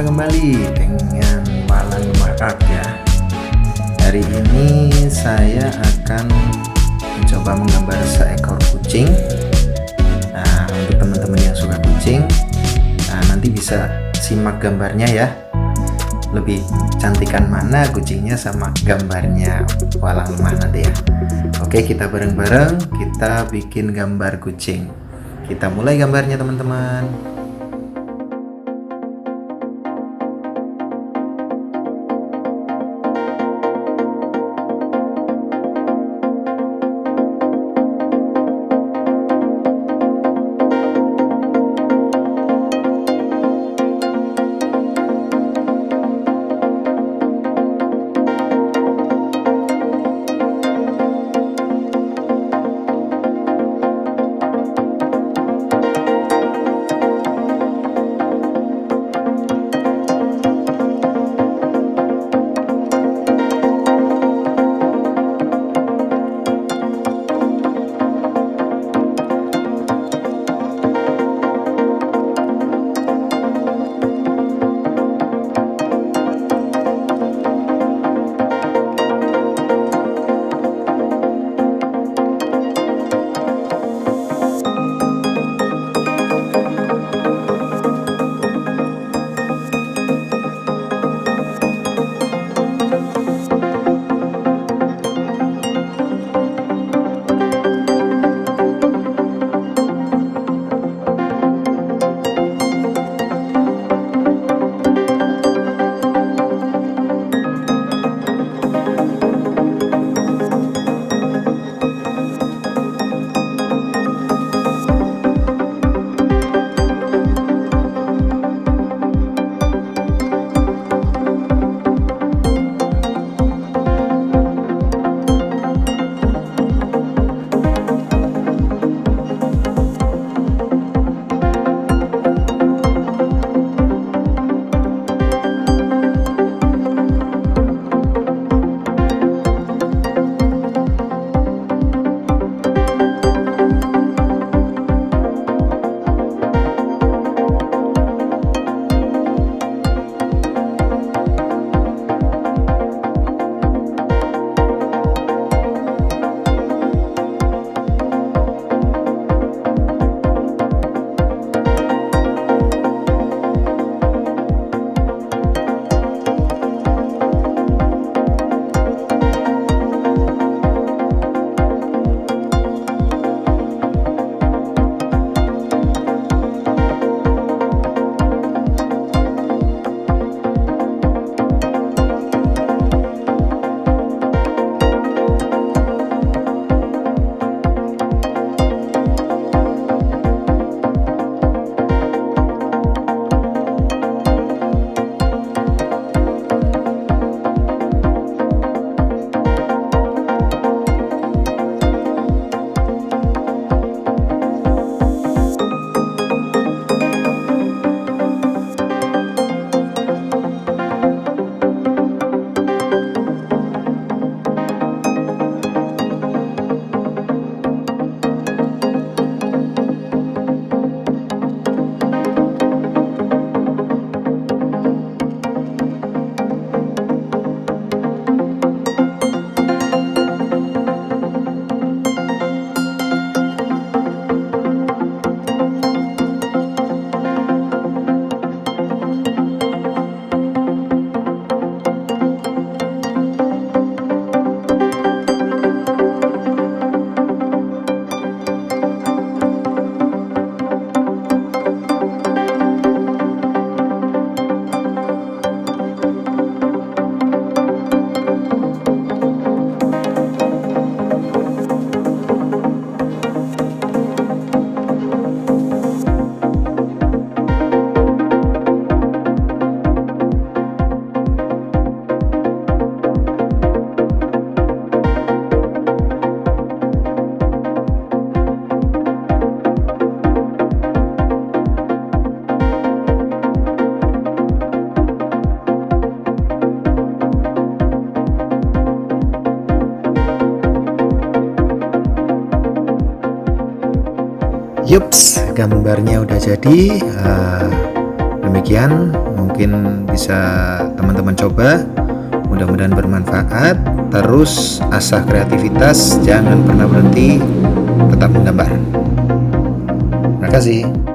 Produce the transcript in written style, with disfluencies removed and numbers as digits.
berjumpa kembali dengan Walang Marak ya. Hari ini saya akan mencoba menggambar seekor kucing. Nah, untuk teman-teman yang suka kucing, nanti bisa simak gambarnya ya. Lebih cantikan mana kucingnya sama gambarnya Walang Lemah nanti ya. Oke, kita bareng-bareng kita bikin gambar kucing. Kita mulai gambarnya teman-teman. Yups, gambarnya udah jadi. Demikian mungkin bisa teman-teman coba. Mudah-mudahan bermanfaat. Terus asah kreativitas, jangan pernah berhenti, tetap menggambar. Terima kasih.